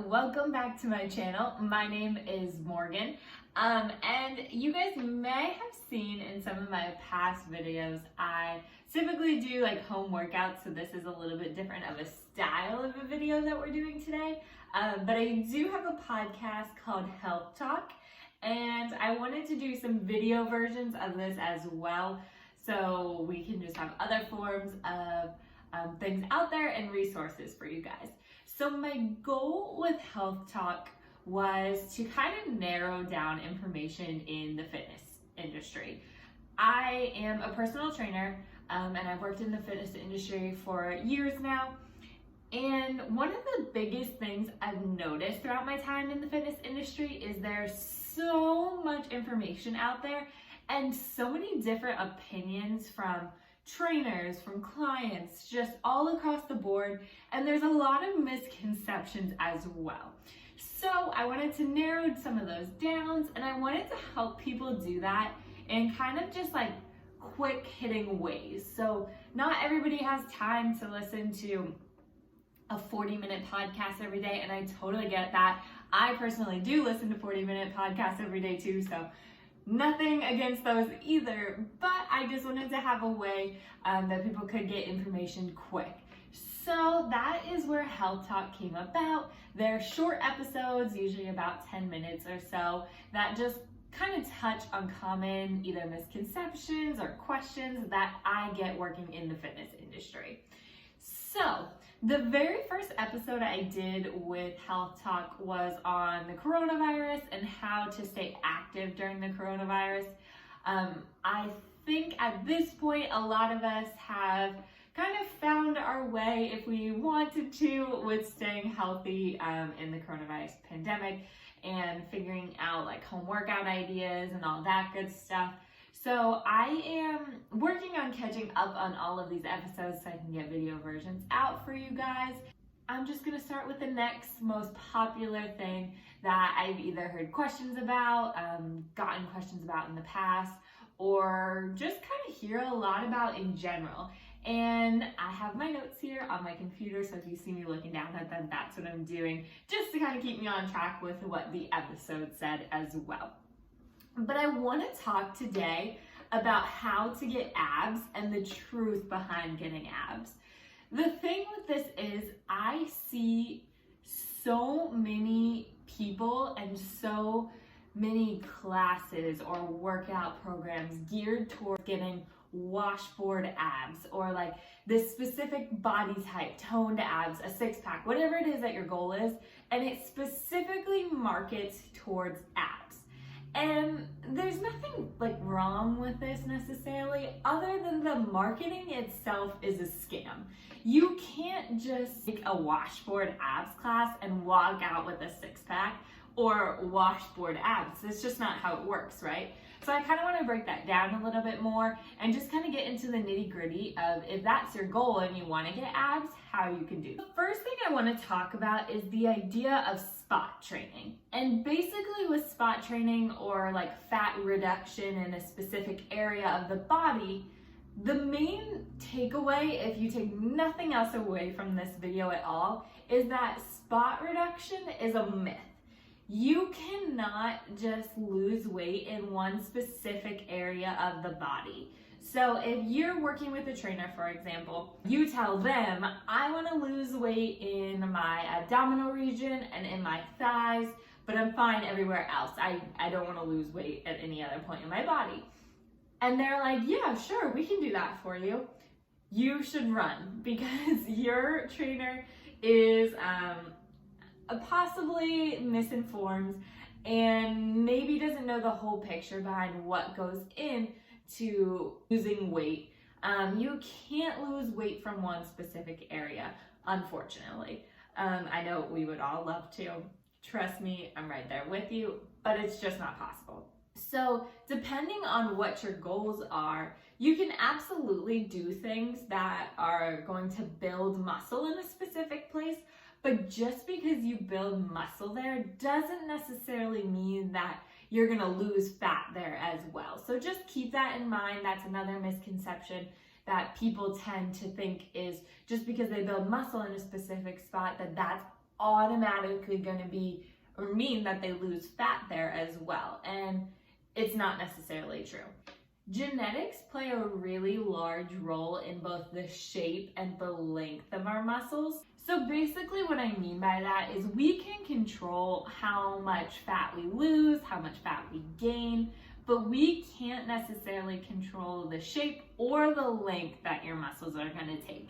welcome back to my channel. My name is Morgan, and you guys may have seen in some of my past videos, I typically do like home workouts, so this is a little bit different of a style of a video that we're doing today, but I do have a podcast called Health Talk, and I wanted to do some video versions of this as well, so we can just have other forms of things out there and resources for you guys. So my goal with Health Talk was to kind of narrow down information in the fitness industry. I am a personal trainer and I've worked in the fitness industry for years now. And one of the biggest things I've noticed throughout my time in the fitness industry is there's so much information out there and so many different opinions from trainers, from clients, just all across the board, and there's a lot of misconceptions as well. So I wanted to narrow some of those down, and I wanted to help people do that in kind of just like quick hitting ways. So not everybody has time to listen to a 40-minute podcast every day, and I totally get that. I personally do listen to 40-minute podcasts every day too, so nothing against those either, but I just wanted to have a way that people could get information quick. So that is where Health Talk came about. They're short episodes, usually about 10 minutes or so, that just kind of touch on common either misconceptions or questions that I get working in the fitness industry. So the very first episode I did with Health Talk was on the coronavirus and how to stay active during the coronavirus. I think at this point, a lot of us have kind of found our way, if we wanted to, with staying healthy in the coronavirus pandemic and figuring out like home workout ideas and all that good stuff. So I am working on catching up on all of these episodes so I can get video versions out for you guys. I'm just gonna start with the next most popular thing that I've either heard questions about, gotten questions about in the past, or just kind of hear a lot about in general. And I have my notes here on my computer, so if you see me looking down at them, that's what I'm doing, just to kind of keep me on track with what the episode said as well. But I want to talk today about how to get abs and the truth behind getting abs. The thing with this is I see so many people and so many classes or workout programs geared towards getting washboard abs or like this specific body type, toned abs, a six-pack, whatever it is that your goal is, and it specifically markets towards abs. And there's nothing like wrong with this necessarily, other than the marketing itself is a scam. You can't just take a washboard abs class and walk out with a six-pack or washboard abs. It's just not how it works, right? So I kind of want to break that down a little bit more and just kind of get into the nitty-gritty of if that's your goal and you want to get abs, how you can do it. The first thing I want to talk about is the idea of spot training. And basically with spot training or like fat reduction in a specific area of the body, the main takeaway, if you take nothing else away from this video at all, is that spot reduction is a myth. You cannot just lose weight in one specific area of the body. So if you're working with a trainer, for example, you tell them, I want to lose weight in my abdominal region and in my thighs, but I'm fine everywhere else. I don't want to lose weight at any other point in my body. And they're like, yeah, sure, we can do that for you. You should run because your trainer is possibly misinformed and maybe doesn't know the whole picture behind what goes into losing weight. You can't lose weight from one specific area, unfortunately. I know we would all love to. Trust me, I'm right there with you, but it's just not possible. So depending on what your goals are, you can absolutely do things that are going to build muscle in a specific place, but just because you build muscle there doesn't necessarily mean that you're gonna lose fat there as well. So just keep that in mind. That's another misconception that people tend to think is just because they build muscle in a specific spot that that's automatically going to be or mean that they lose fat there as well. And it's not necessarily true. Genetics play a really large role in both the shape and the length of our muscles. So basically what I mean by that is we can control how much fat we lose, how much fat we gain, but we can't necessarily control the shape or the length that your muscles are going to take.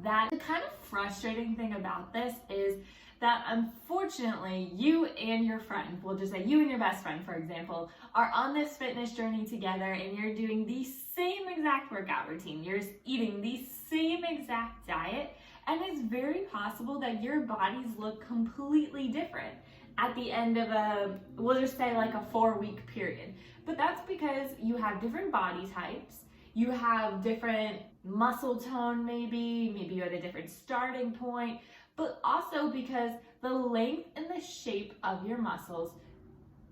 The kind of frustrating thing about this is that unfortunately you and your friend, we'll just say you and your best friend, for example, are on this fitness journey together and you're doing the same exact workout routine. You're eating the same exact diet, and it's very possible that your bodies look completely different at the end of we'll just say like a 4-week period. But that's because you have different body types, you have different muscle tone maybe you had a different starting point, but also because the length and the shape of your muscles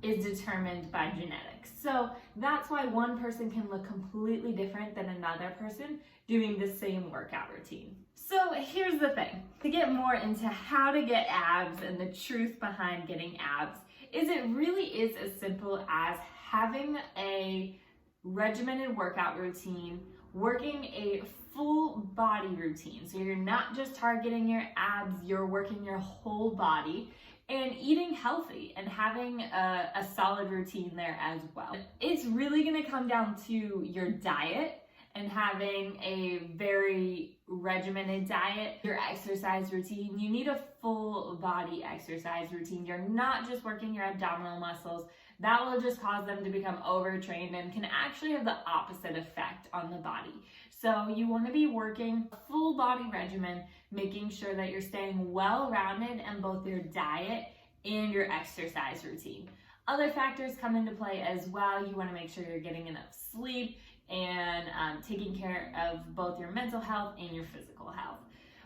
is determined by genetics. So that's why one person can look completely different than another person doing the same workout routine. So here's the thing, to get more into how to get abs and the truth behind getting abs, is it really is as simple as having a regimented workout routine, working a full body routine. So you're not just targeting your abs, you're working your whole body, and eating healthy and having a solid routine there as well. It's really gonna come down to your diet and having a very regimented diet, your exercise routine. You need a full body exercise routine. You're not just working your abdominal muscles. That will just cause them to become overtrained and can actually have the opposite effect on the body. So you want to be working a full body regimen, making sure that you're staying well-rounded in both your diet and your exercise routine. Other factors come into play as well. You want to make sure you're getting enough sleep and taking care of both your mental health and your physical health.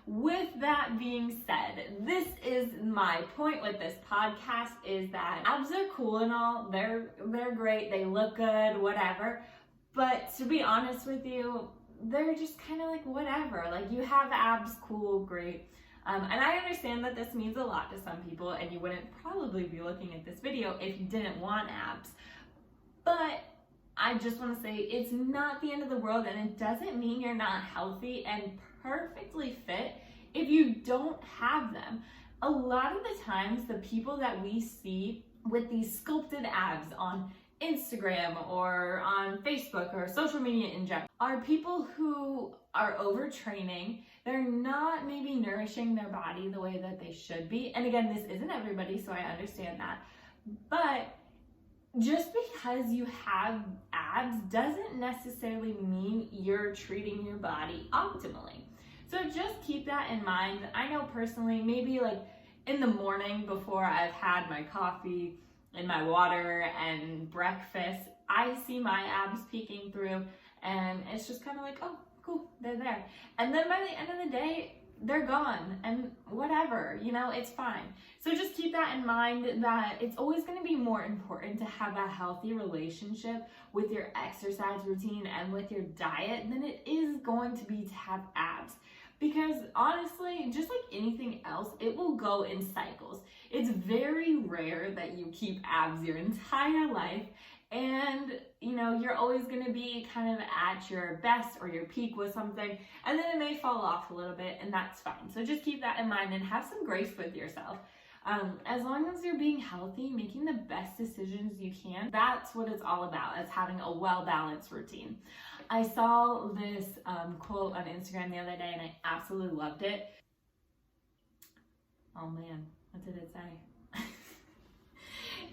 With that being said, this is my point with this podcast, is that abs are cool and all, they're great, they look good, whatever, but to be honest with you, they're just kind of like whatever. Like, you have abs, cool, great. And I understand that this means a lot to some people, and you wouldn't probably be looking at this video if you didn't want abs, but I just want to say it's not the end of the world, and it doesn't mean you're not healthy and perfectly fit if you don't have them. A lot of the times, the people that we see with these sculpted abs on Instagram or on Facebook or social media in general are people who are overtraining. They're not maybe nourishing their body the way that they should be. And again, this isn't everybody, so I understand that. But just because you have abs doesn't necessarily mean you're treating your body optimally. So just keep that in mind. I know personally, maybe like in the morning before I've had my coffee and my water and breakfast, I see my abs peeking through, and it's just kind of like, oh, cool, they're there. And then by the end of the day, they're gone, and whatever, it's fine. So just keep that in mind, that it's always going to be more important to have a healthy relationship with your exercise routine and with your diet than it is going to be to have abs. Because honestly, just like anything else, it will go in cycles. It's very rare that you keep abs your entire life, and you're always going to be kind of at your best or your peak with something, and then it may fall off a little bit, and that's fine. So just keep that in mind and have some grace with yourself. As long as you're being healthy, making the best decisions you can, that's what it's all about, is having a well-balanced routine. I saw this quote on Instagram the other day, and I absolutely loved it. Oh man, what did it say?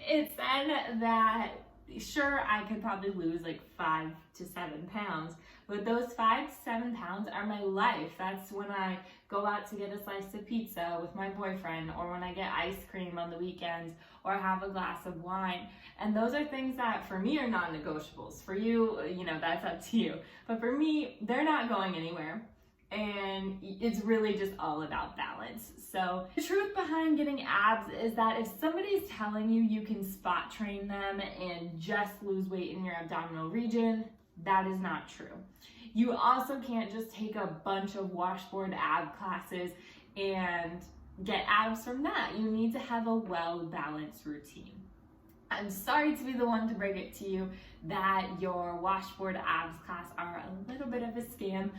It said that, sure, I could probably lose like 5 to 7 pounds, but those 5 to 7 pounds are my life. That's when I go out to get a slice of pizza with my boyfriend, or when I get ice cream on the weekends, or have a glass of wine. And those are things that for me are non-negotiables. For you, that's up to you. But for me, they're not going anywhere. And it's really just all about balance. So the truth behind getting abs is that if somebody's telling you you can spot train them and just lose weight in your abdominal region, that is not true. You also can't just take a bunch of washboard ab classes and get abs from that. You need to have a well-balanced routine. I'm sorry to be the one to break it to you that your washboard abs class are a little bit of a scam,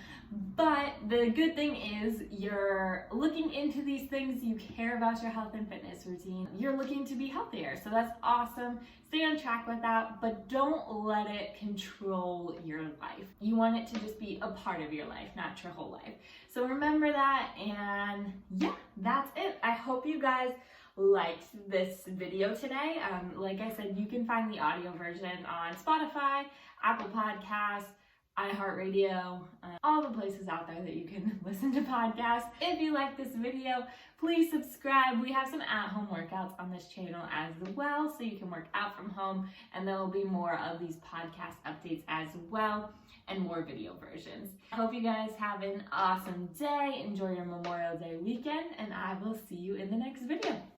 but the good thing is you're looking into these things, you care about your health and fitness routine, you're looking to be healthier, so that's awesome. Stay on track with that, but don't let it control your life. You want it to just be a part of your life, not your whole life. So remember that, and yeah, that's it. I hope you guys liked this video today. Like I said, you can find the audio version on Spotify, Apple Podcasts, iHeartRadio, all the places out there that you can listen to podcasts. If you like this video, please subscribe. We have some at-home workouts on this channel as well, so you can work out from home, and there will be more of these podcast updates as well, and more video versions. I hope you guys have an awesome day. Enjoy your Memorial Day weekend, and I will see you in the next video.